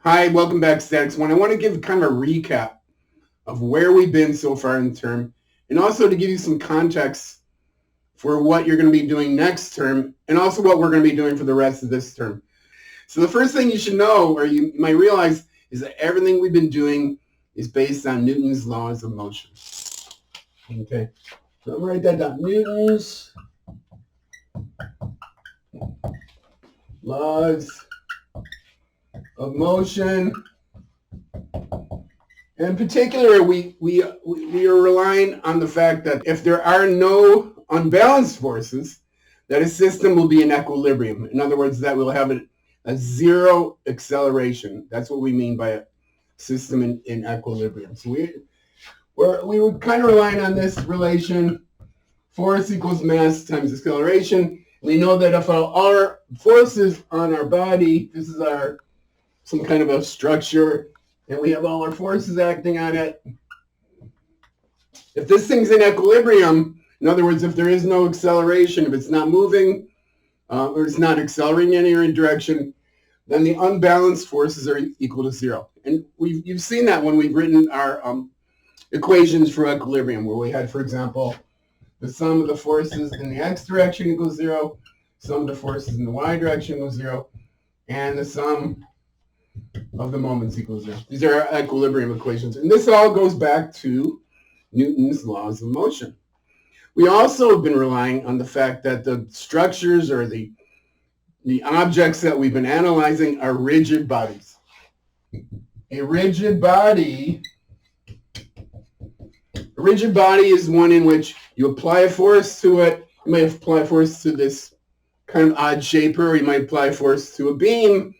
Hi, welcome back to Statics 1. I want to give kind of a recap of where we've been so far in the term, and also to give you some context for what you're going to be doing next term, and also what we're going to be doing for the rest of this term. So the first thing you should know, or you might realize, is that everything we've been doing is based on Newton's laws of motion. Okay, so I'm going to write that down. Newton's laws of motion. In particular, we are relying on the fact that if there are no unbalanced forces, that a system will be in equilibrium. In other words, that we'll have a zero acceleration. That's what we mean by a system in equilibrium. So we were kind of relying on this relation, force equals mass times acceleration. We know that if our forces on our body, this is some kind of a structure, and we have all our forces acting on it. If this thing's in equilibrium, in other words, if there is no acceleration, if it's not moving, or it's not accelerating in any direction, then the unbalanced forces are equal to zero. And you've seen that when we've written our equations for equilibrium, where we had, for example, the sum of the forces in the x direction equals zero, sum of the forces in the y direction equals zero, and the sum of the moments equals zero. These are our equilibrium equations. And this all goes back to Newton's laws of motion. We also have been relying on the fact that the structures or the objects that we've been analyzing are rigid bodies. A rigid body is one in which you apply a force to it. You might apply a force to this kind of odd shaper, or you might apply a force to a beam,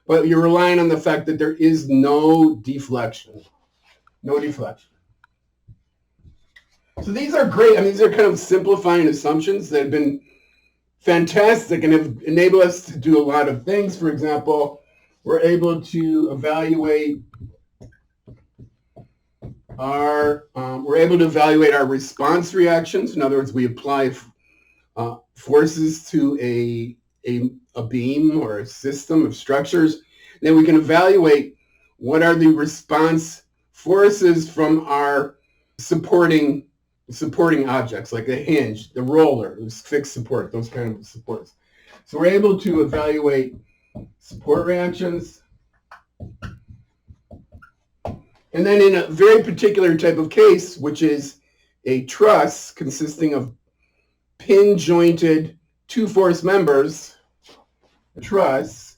but you're relying on the fact that there is no deflection. No deflection. So these are great. I mean, these are kind of simplifying assumptions that have been fantastic and have enabled us to do a lot of things. For example, we're able to evaluate our response reactions. In other words, we apply forces to a beam or a system of structures. Then we can evaluate what are the response forces from our supporting objects, like the hinge, the roller, fixed support, those kind of supports. So we're able to evaluate support reactions. And then in a very particular type of case, which is a truss consisting of pin-jointed two-force members, a truss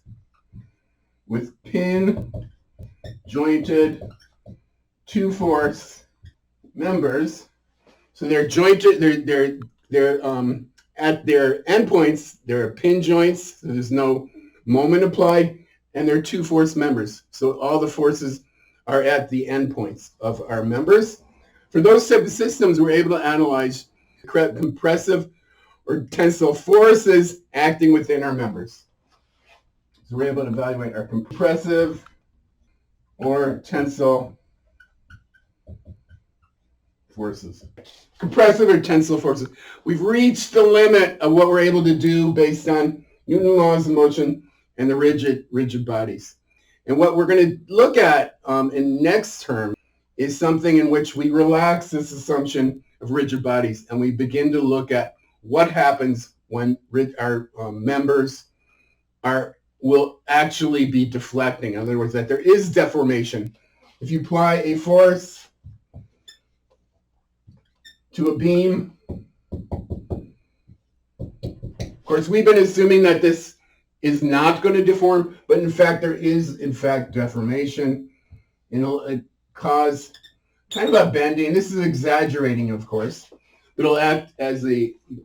with pin-jointed two-force members. So they're jointed, they're at their endpoints, there are pin joints, so there's no moment applied, and they're two-force members. So all the forces are at the endpoints of our members. For those type of systems, we're able to analyze compressive or tensile forces acting within our members. So we're able to evaluate our compressive or tensile forces. Compressive or tensile forces. We've reached the limit of what we're able to do based on Newton's laws of motion and the rigid bodies. And what we're going to look at in next term is something in which we relax this assumption of rigid bodies, and we begin to look at what happens when our members will actually be deflecting. In other words, that there is deformation. If you apply a force to a beam, of course, we've been assuming that this is not going to deform, but in fact, there is, deformation. It'll cause kind of a bending. This is exaggerating, of course. It'll act as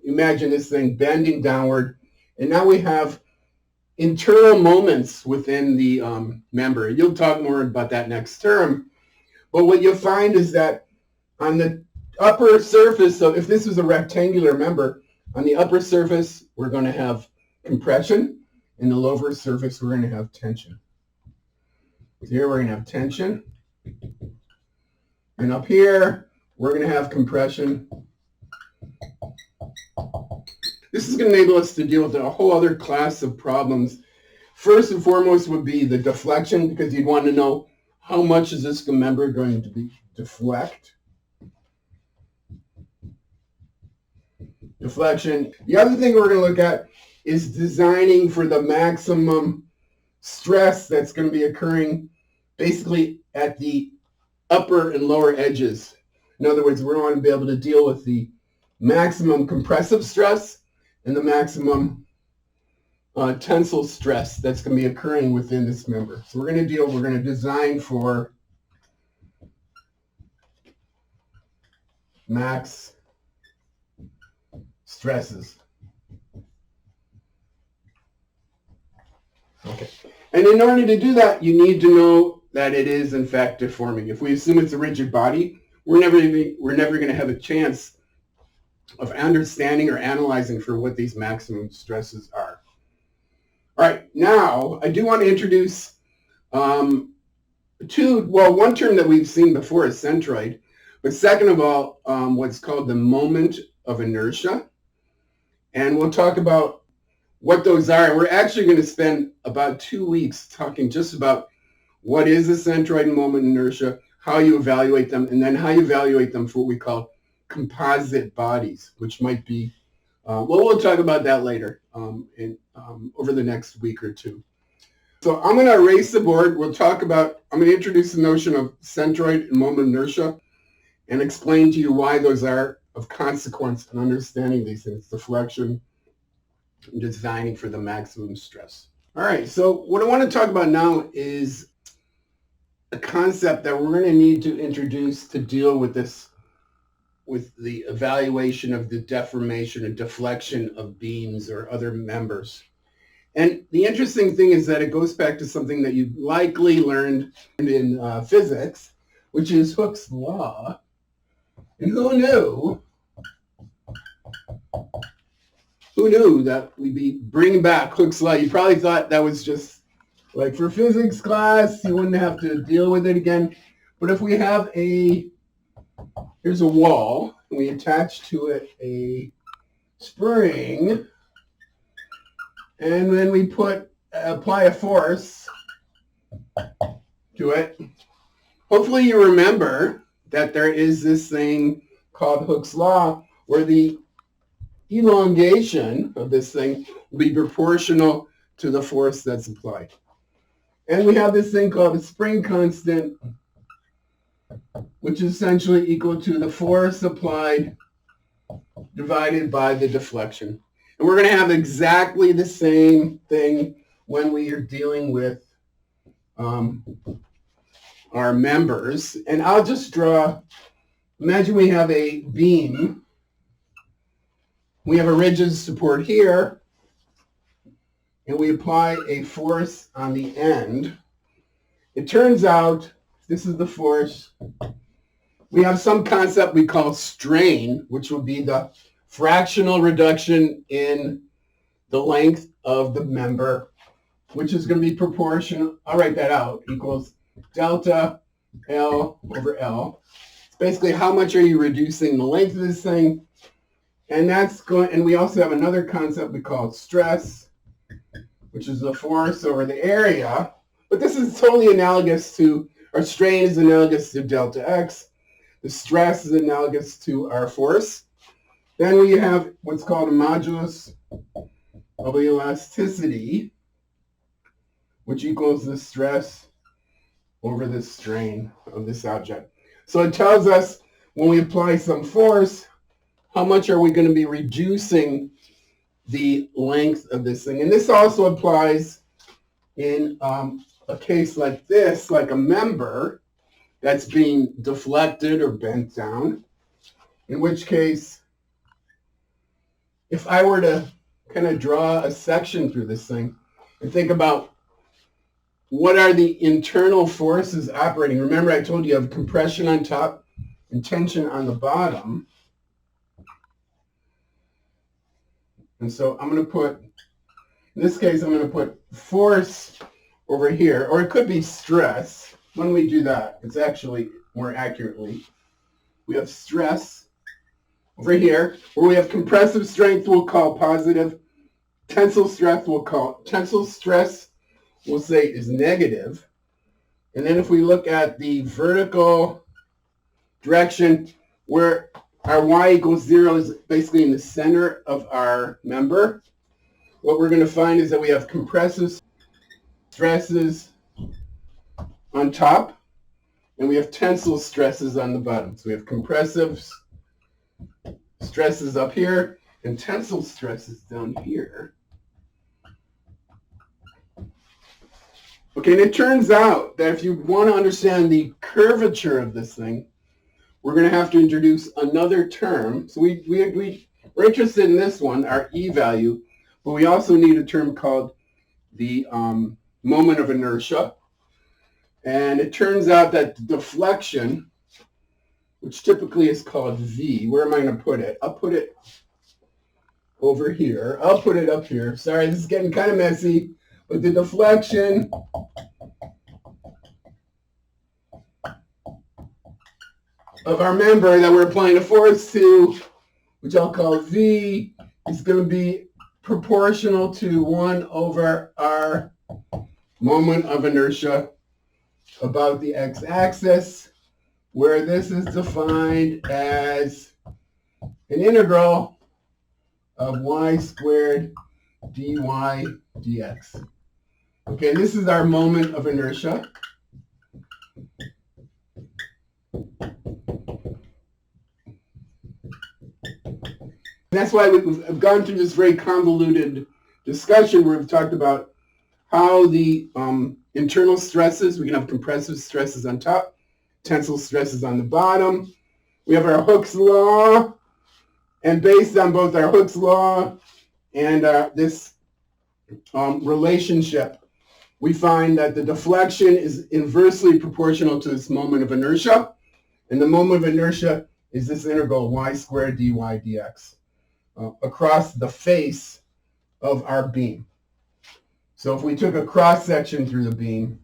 imagine this thing bending downward, and now we have internal moments within the member. You'll talk more about that next term, but what you'll find is that on the upper surface, so if this was a rectangular member, on the upper surface, we're going to have compression. In the lower surface, we're going to have tension. So here we're going to have tension. And up here, we're going to have compression. This is going to enable us to deal with a whole other class of problems First and foremost would be the deflection, because you'd want to know how much is this member going to be deflect. Deflection. The other thing we're going to look at is designing for the maximum stress that's going to be occurring basically at the upper and lower edges. In other words, we want to be able to deal with the maximum compressive stress and the maximum tensile stress that's going to be occurring within this member. So we're going to design for max stresses. Okay. And in order to do that, you need to know that it is in fact deforming. If we assume it's a rigid body, we're never going to have a chance of understanding or analyzing for what these maximum stresses are. All right, now I do want to introduce one term that we've seen before is centroid, but second of all, what's called the moment of inertia. And we'll talk about what those are. We're actually going to spend about 2 weeks talking just about what is a centroid and moment inertia, how you evaluate them, and then how you evaluate them for what we call composite bodies, which might be, we'll talk about that later over the next week or two. So I'm going to erase the board. I'm going to introduce the notion of centroid and moment inertia and explain to you why those are of consequence in understanding these things, deflection, and designing for the maximum stress. All right, so what I want to talk about now is a concept that we're going to need to introduce to deal with this, with the evaluation of the deformation and deflection of beams or other members. And the interesting thing is that it goes back to something that you likely learned in physics, which is Hooke's law. And who knew that we'd be bringing back Hooke's law? You probably thought that was just like for physics class, you wouldn't have to deal with it again. But if we have here's a wall, and we attach to it a spring, and then we apply a force to it. Hopefully you remember that there is this thing called Hooke's law, where the elongation of this thing will be proportional to the force that's applied. And we have this thing called the spring constant, which is essentially equal to the force applied divided by the deflection. And we're going to have exactly the same thing when we are dealing with our members. And I'll just imagine we have a beam. We have a rigid support here, and we apply a force on the end. It turns out, this is the force. We have some concept we call strain, which will be the fractional reduction in the length of the member, which is going to be proportional. I'll write that out, equals delta L over L. It's basically how much are you reducing the length of this thing. And we also have another concept we call stress, which is the force over the area. But this is totally analogous to, our strain is analogous to delta X. The stress is analogous to our force. Then we have what's called a modulus of elasticity, which equals the stress over the strain of this object. So it tells us when we apply some force, how much are we going to be reducing the length of this thing. And this also applies in a case like this, like a member that's being deflected or bent down, in which case, if I were to kind of draw a section through this thing and think about what are the internal forces operating. Remember, I told you have compression on top and tension on the bottom. And so I'm going to put, in this case, I'm going to put force over here, or it could be stress. When we do that, it's actually more accurately, we have stress over here, where we have compressive strength we'll call positive, tensile stress we'll say is negative. And then if we look at the vertical direction where our y equals 0 is basically in the center of our member, what we're going to find is that we have compressive stresses on top and we have tensile stresses on the bottom. So we have compressive stresses up here and tensile stresses down here. Okay, and it turns out that if you want to understand the curvature of this thing, we're going to have to introduce another term. So we're interested in this one, our E value, but we also need a term called the moment of inertia. And it turns out that the deflection, which typically is called V, where am I going to put it? I'll put it over here. I'll put it up here. Sorry, this is getting kind of messy, but the deflection of our member that we're applying a force to, which I'll call V, is going to be proportional to 1 over our moment of inertia about the x-axis, where this is defined as an integral of y squared dy dx. Okay, this is our moment of inertia. And that's why we've gone through this very convoluted discussion where we've talked about how the internal stresses, we can have compressive stresses on top, tensile stresses on the bottom. We have our Hooke's law, and based on both our Hooke's law and this relationship, we find that the deflection is inversely proportional to this moment of inertia, and the moment of inertia is this integral y squared dy dx across the face of our beam. So if we took a cross section through the beam,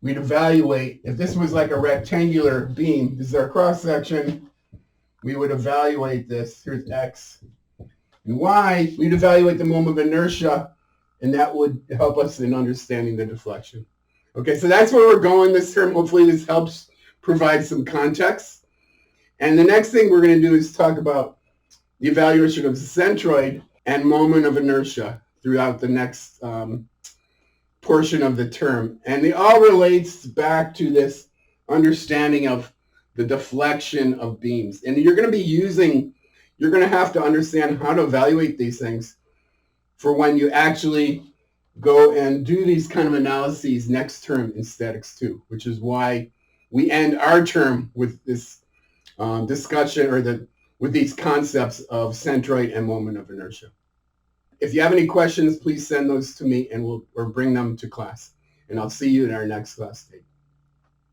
we'd evaluate, if this was like a rectangular beam, this is our cross section, we would evaluate this, here's x and y, we'd evaluate the moment of inertia, and that would help us in understanding the deflection. Okay, so that's where we're going this term. Hopefully this helps provide some context. And the next thing we're going to do is talk about the evaluation of the centroid and moment of inertia throughout the next portion of the term. And it all relates back to this understanding of the deflection of beams. And you're going to have to understand how to evaluate these things for when you actually go and do these kind of analyses next term in statics 2, which is why we end our term with this discussion with these concepts of centroid and moment of inertia. If you have any questions, please send those to me and we'll bring them to class. And I'll see you in our next class tape.